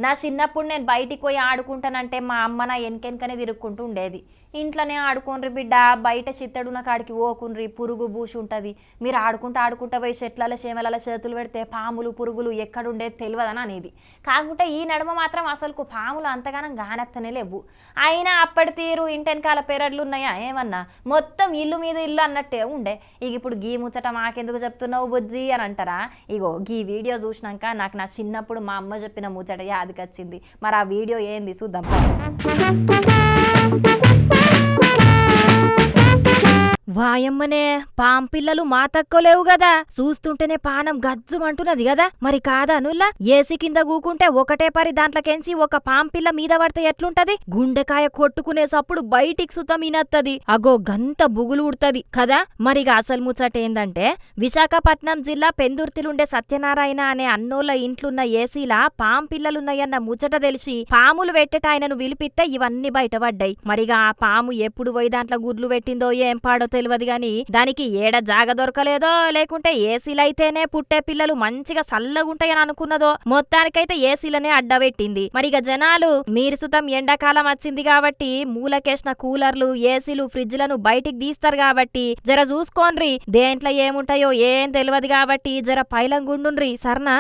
నా చిన్నప్పుడు నేను బయటికి పోయి ఆడుకుంటానంటే మా అమ్మ నా వెనకెనకనే తిరుక్కుంటూ ఉండేది. ఇంట్లోనే ఆడుకోండ్రి బిడ్డ, బయట చిత్తడున్న కాడికి ఓకుండ్రి, పురుగు బూసి ఉంటుంది, మీరు ఆడుకుంటా పోయి చెట్లలో చేమలలో చేతులు పెడితే పాములు పురుగులు ఎక్కడుండేది తెలియదని అనేది. కాకుంటే ఈ నడుమ మాత్రం అసలుకు పాములు అంతగానం గానెత్తనే లేవు. అయినా అప్పటి తీరు ఇంటెనకాల పెరడ్లు ఉన్నాయా ఏమన్నా, మొత్తం ఇల్లు మీద ఇల్లు అన్నట్టే ఉండే. ఇక ఇప్పుడు గీ ముచ్చట మాకెందుకు చెప్తున్నావు బుజ్జి అని అంటారా? ఇగో గీ వీడియో చూసినాక నాకు నా చిన్నప్పుడు మా అమ్మ చెప్పిన ముచ్చట యాదికొచ్చింది. మరి ఆ వీడియో ఏంది చూద్దాం. వాయమ్మనే, పాంపిల్లలు మా తక్కువలేవు కదా, చూస్తుంటేనే పానం గజ్జుమంటున్నది కదా. మరి కాదా నుల్లా, ఏసి కింద కూకుంటే ఒకటే పరి దాంట్లోకెంచి ఒక పాంపిల్ల మీద పడితే ఎట్లుంటది? గుండెకాయ కొట్టుకునే సప్పుడు బయటికి సుతం ఇనత్తది, అగో గంత బుగులు ఉడుతుంది కదా. మరిగా అసలు ముచ్చట ఏందంటే, విశాఖపట్నం జిల్లా పెందుర్తిలుండే సత్యనారాయణ అనే అన్నోళ్ళ ఇంట్లున్న ఏసీలా పాంపిల్లలున్నాయన్న ముచ్చట తెలిసి పాములు పెట్టేట ఆయనను విలిపిస్తే ఇవన్నీ బయటపడ్డాయి. మరిగా ఆ పాము ఎప్పుడు పోయి దాంట్లో గుడ్లు పెట్టిందో ఏం పాడో తెలియదు గాని దానికి ఏడ జాగ దొరకలేదో, లేకుంటే ఏసీలైతేనే పుట్టే పిల్లలు మంచిగా సల్లగుంటాయని అనుకున్నదో, మొత్తానికైతే ఏసీలనే అడ్డబెట్టింది. మరిగ జనాలు మీరు సుతం ఎండాకాలం వచ్చింది కాబట్టి మూలకేసిన కూలర్లు, ఏసీలు, ఫ్రిడ్జ్లను బయటికి తీస్తారు కాబట్టి జర చూసుకోండ్రి, దేంట్లో ఏముంటాయో ఏం తెలియదు కాబట్టి జర పైలంగుండుండ్రి సర్నా.